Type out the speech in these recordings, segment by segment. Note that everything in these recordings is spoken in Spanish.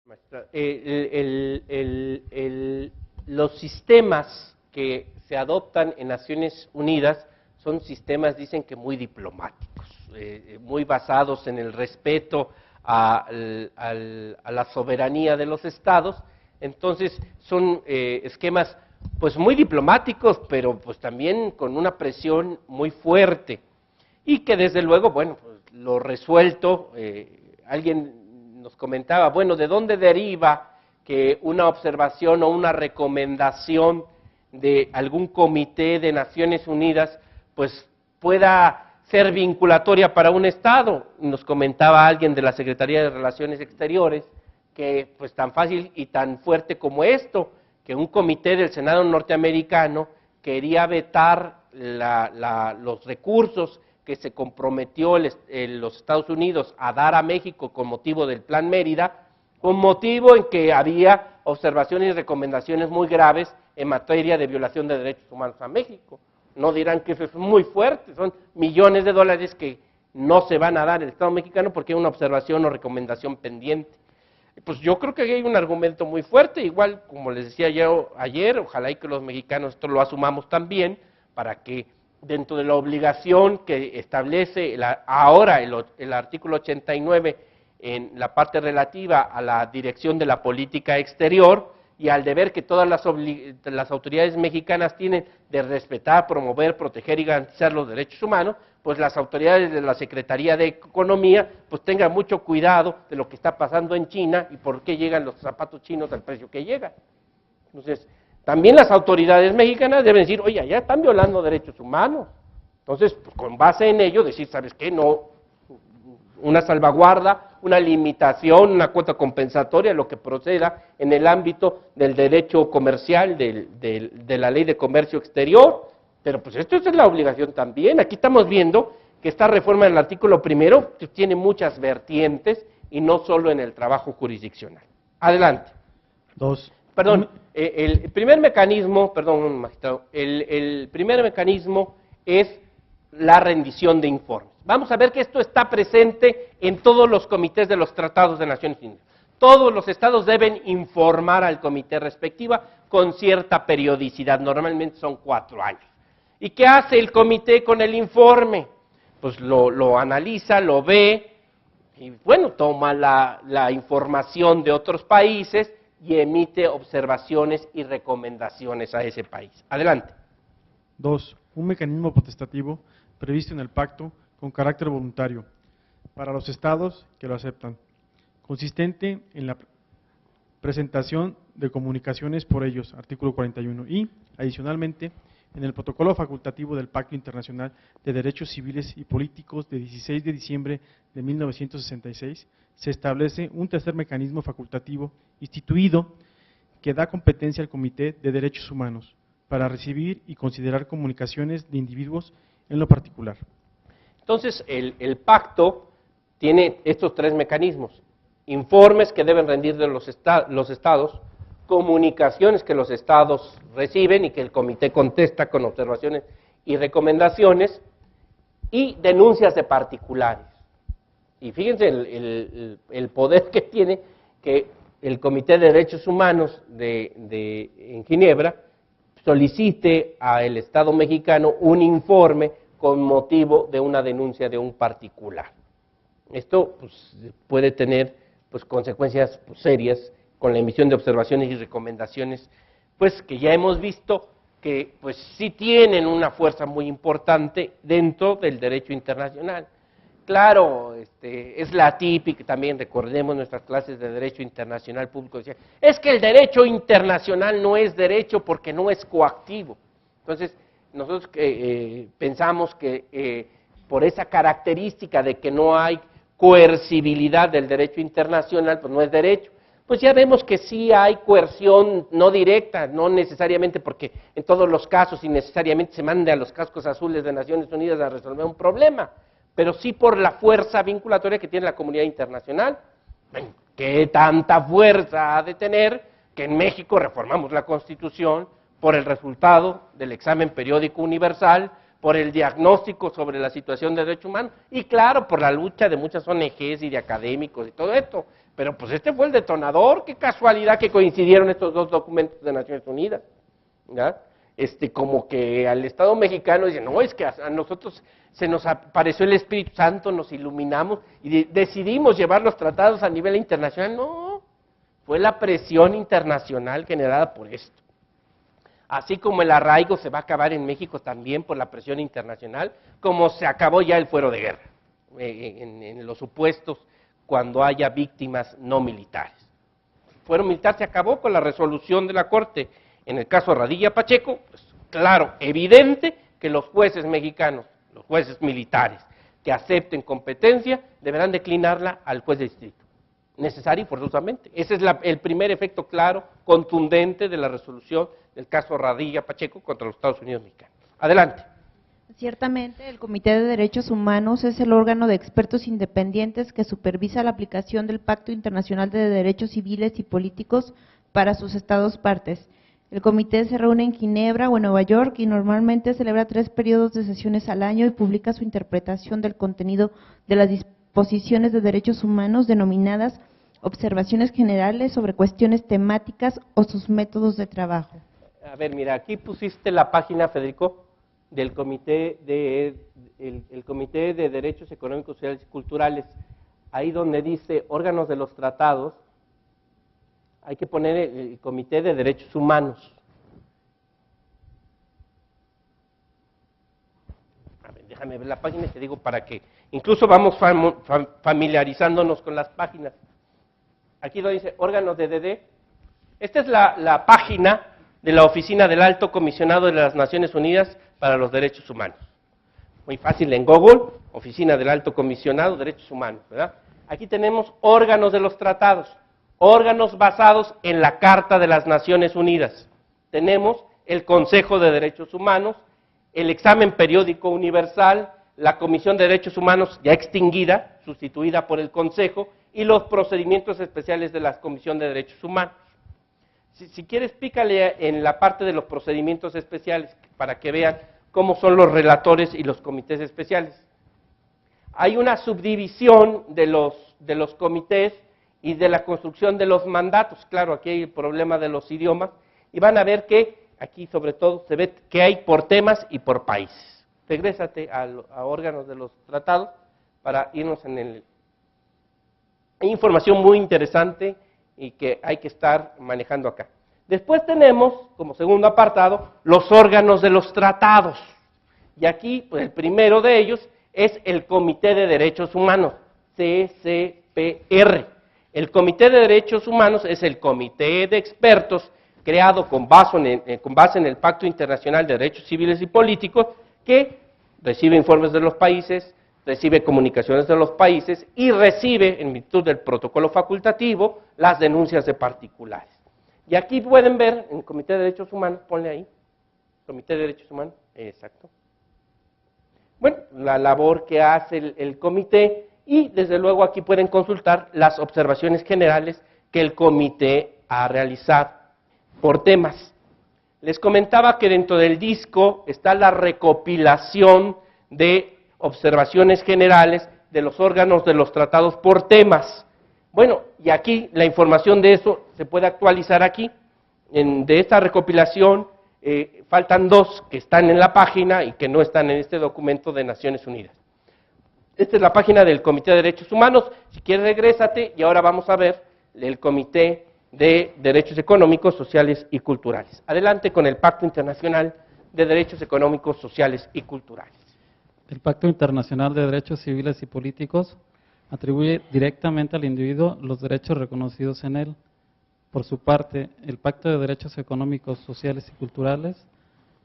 Maestra, los sistemas que se adoptan en Naciones Unidas son sistemas, dicen que muy diplomáticos, muy basados en el respeto a la soberanía de los estados. Entonces son esquemas pues muy diplomáticos, pero pues también con una presión muy fuerte, y que desde luego, bueno, pues, lo resuelto, alguien nos comentaba, bueno, ¿de dónde deriva que una observación o una recomendación de algún comité de Naciones Unidas pues pueda ser vinculatoria para un Estado? Nos comentaba alguien de la Secretaría de Relaciones Exteriores que pues tan fácil y tan fuerte como esto, que un comité del Senado norteamericano quería vetar los recursos que se comprometió los Estados Unidos a dar a México con motivo del Plan Mérida, con motivo en que había observaciones y recomendaciones muy graves en materia de violación de derechos humanos a México. No dirán que eso es muy fuerte, son millones de dólares que no se van a dar al Estado mexicano porque hay una observación o recomendación pendiente. Pues yo creo que hay un argumento muy fuerte, igual como les decía yo ayer, ojalá y que los mexicanos esto lo asumamos también, para que dentro de la obligación que establece ahora el artículo 89 en la parte relativa a la dirección de la política exterior y al deber que todas las autoridades mexicanas tienen de respetar, promover, proteger y garantizar los derechos humanos, pues las autoridades de la Secretaría de Economía pues tengan mucho cuidado de lo que está pasando en China y por qué llegan los zapatos chinos al precio que llegan. Entonces, también las autoridades mexicanas deben decir, oye, ya están violando derechos humanos. Entonces, pues, con base en ello, decir, ¿sabes qué? No, una salvaguarda, una limitación, una cuota compensatoria, lo que proceda en el ámbito del derecho comercial, de la ley de comercio exterior. Pero pues esto es la obligación también. Aquí estamos viendo que esta reforma del artículo primero tiene muchas vertientes y no solo en el trabajo jurisdiccional. Adelante. Perdón, el primer mecanismo, perdón, magistrado, el primer mecanismo es la rendición de informes. Vamos a ver que esto está presente en todos los comités de los tratados de Naciones Unidas. Todos los estados deben informar al comité respectiva con cierta periodicidad, normalmente son 4 años. ¿Y qué hace el comité con el informe? Pues lo analiza, lo ve, y bueno, toma la información de otros países y emite observaciones y recomendaciones a ese país. Adelante. 2. Un mecanismo potestativo previsto en el pacto con carácter voluntario para los estados que lo aceptan, consistente en la presentación de comunicaciones por ellos, artículo 41, y, adicionalmente, en el protocolo facultativo del Pacto Internacional de Derechos Civiles y Políticos de 16 de diciembre de 1966, se establece un tercer mecanismo facultativo instituido que da competencia al Comité de Derechos Humanos para recibir y considerar comunicaciones de individuos en lo particular. Entonces, el pacto tiene estos 3 mecanismos: informes que deben rendir de los estados, comunicaciones que los estados reciben y que el comité contesta con observaciones y recomendaciones, y denuncias de particulares. Y fíjense el poder que tiene que el Comité de Derechos Humanos en Ginebra solicite al Estado mexicano un informe con motivo de una denuncia de un particular. Esto pues, puede tener pues, consecuencias pues, serias con la emisión de observaciones y recomendaciones, pues que ya hemos visto que pues sí tienen una fuerza muy importante dentro del derecho internacional. Claro, es la típica, también recordemos nuestras clases de derecho internacional público, decía, es que el derecho internacional no es derecho porque no es coactivo. Entonces, nosotros pensamos que por esa característica de que no hay coercibilidad del derecho internacional, pues no es derecho. Pues ya vemos que sí hay coerción no directa, no necesariamente porque en todos los casos innecesariamente se mande a los cascos azules de Naciones Unidas a resolver un problema, pero sí por la fuerza vinculatoria que tiene la comunidad internacional. ¿Qué tanta fuerza ha de tener que en México reformamos la Constitución por el resultado del examen periódico universal, por el diagnóstico sobre la situación de derechos humanos y claro, por la lucha de muchas ONGs y de académicos y todo esto? pero pues este fue el detonador, qué casualidad que coincidieron estos dos documentos de Naciones Unidas, ¿ya? Como que al Estado mexicano dicen, no, es que a nosotros se nos apareció el Espíritu Santo, nos iluminamos y decidimos llevar los tratados a nivel internacional. No, fue la presión internacional generada por esto. Así como el arraigo se va a acabar en México también por la presión internacional, como se acabó ya el fuero de guerra, en los supuestos cuando haya víctimas no militares. El fuero militar se acabó con la resolución de la Corte. En el caso Radilla Pacheco, pues, claro, evidente que los jueces mexicanos, los jueces militares que acepten competencia, deberán declinarla al juez de distrito. Necesario y forzosamente. Ese es el primer efecto claro, contundente de la resolución del caso Radilla Pacheco contra los Estados Unidos mexicanos. Adelante. Ciertamente, el Comité de Derechos Humanos es el órgano de expertos independientes que supervisa la aplicación del Pacto Internacional de Derechos Civiles y Políticos para sus estados partes. El comité se reúne en Ginebra o en Nueva York y normalmente celebra 3 periodos de sesiones al año y publica su interpretación del contenido de las disposiciones de derechos humanos denominadas observaciones generales sobre cuestiones temáticas o sus métodos de trabajo. A ver, mira, aquí pusiste la página, Federico, del Comité el Comité de Derechos Económicos, Sociales y Culturales. Ahí donde dice órganos de los tratados, hay que poner el Comité de Derechos Humanos. A ver, déjame ver la página y te digo para qué. Incluso vamos familiarizándonos con las páginas. Aquí donde dice órganos de DD. Esta es la página de la Oficina del Alto Comisionado de las Naciones Unidas para los Derechos Humanos. Muy fácil en Google, Oficina del Alto Comisionado de Derechos Humanos, ¿verdad? Aquí tenemos órganos de los tratados, órganos basados en la Carta de las Naciones Unidas. Tenemos el Consejo de Derechos Humanos, el Examen Periódico Universal, la Comisión de Derechos Humanos ya extinguida, sustituida por el Consejo, y los procedimientos especiales de la Comisión de Derechos Humanos. Si quieres, pícale en la parte de los procedimientos especiales para que vean cómo son los relatores y los comités especiales. Hay una subdivisión de los comités y de la construcción de los mandatos. Claro, aquí hay el problema de los idiomas y van a ver que aquí sobre todo se ve que hay por temas y por países. Regrésate a órganos de los tratados para irnos en el... Hay información muy interesante y que hay que estar manejando acá. Después tenemos, como segundo apartado, los órganos de los tratados. Y aquí, pues el primero de ellos es el Comité de Derechos Humanos, CCPR. El Comité de Derechos Humanos es el comité de expertos creado con base en el Pacto Internacional de Derechos Civiles y Políticos, que recibe informes de los países, recibe comunicaciones de los países y recibe, en virtud del protocolo facultativo, las denuncias de particulares. Y aquí pueden ver, en el Comité de Derechos Humanos, ponle ahí, Comité de Derechos Humanos, exacto. Bueno, la labor que hace el comité y desde luego aquí pueden consultar las observaciones generales que el comité ha realizado por temas. Les comentaba que dentro del disco está la recopilación de observaciones generales de los órganos de los tratados por temas. Bueno, y aquí la información de eso se puede actualizar aquí. De esta recopilación faltan 2 que están en la página y que no están en este documento de Naciones Unidas. Esta es la página del Comité de Derechos Humanos. Si quieres, regrésate y ahora vamos a ver el Comité de Derechos Económicos, Sociales y Culturales. Adelante con el Pacto Internacional de Derechos Económicos, Sociales y Culturales. El Pacto Internacional de Derechos Civiles y Políticos atribuye directamente al individuo los derechos reconocidos en él. Por su parte, el Pacto de Derechos Económicos, Sociales y Culturales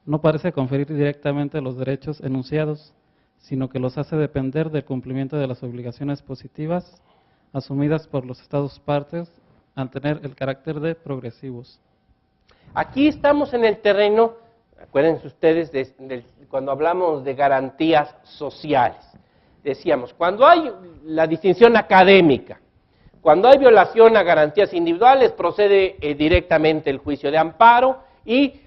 no parece conferir directamente los derechos enunciados, sino que los hace depender del cumplimiento de las obligaciones positivas asumidas por los Estados partes al tener el carácter de progresivos. Aquí estamos en el terreno, acuérdense ustedes, cuando hablamos de garantías sociales. Decíamos, cuando hay la distinción académica, cuando hay violación a garantías individuales, procede directamente el juicio de amparo y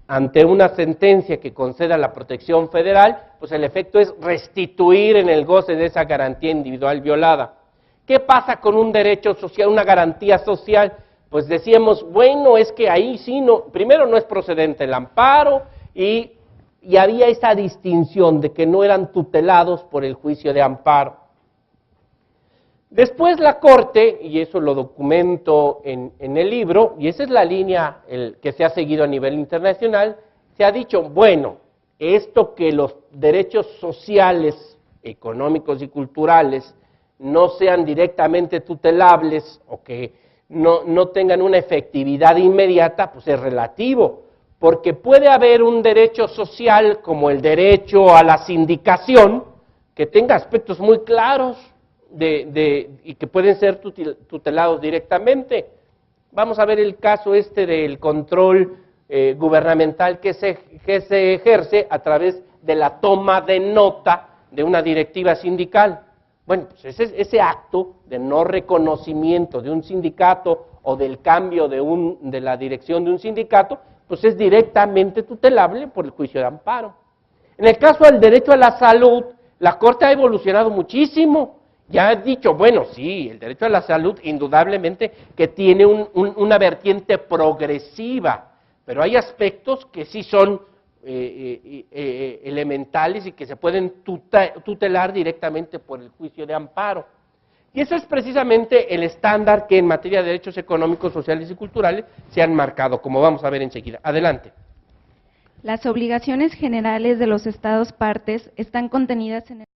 ante una sentencia que conceda la protección federal, pues el efecto es restituir en el goce de esa garantía individual violada. ¿Qué pasa con un derecho social, una garantía social? Pues decíamos, bueno, es que ahí sí, primero no es procedente el amparo y había esa distinción de que no eran tutelados por el juicio de amparo. Después la Corte, y eso lo documento en el libro, y esa es la línea que se ha seguido a nivel internacional, se ha dicho, bueno, esto que los derechos sociales, económicos y culturales no sean directamente tutelables o que no tengan una efectividad inmediata, pues es relativo, porque puede haber un derecho social como el derecho a la sindicación que tenga aspectos muy claros y que pueden ser tutelados directamente. Vamos a ver el caso del control gubernamental que se ejerce a través de la toma de nota de una directiva sindical. Bueno, pues ese acto de no reconocimiento de un sindicato o del cambio de la dirección de un sindicato, pues es directamente tutelable por el juicio de amparo. En el caso del derecho a la salud, la Corte ha evolucionado muchísimo. Ya ha dicho, bueno, sí, el derecho a la salud indudablemente que tiene una vertiente progresiva, pero hay aspectos que sí son elementales y que se pueden tutelar directamente por el juicio de amparo. Y ese es precisamente el estándar que en materia de derechos económicos, sociales y culturales se han marcado, como vamos a ver enseguida. Adelante. Las obligaciones generales de los Estados partes están contenidas en el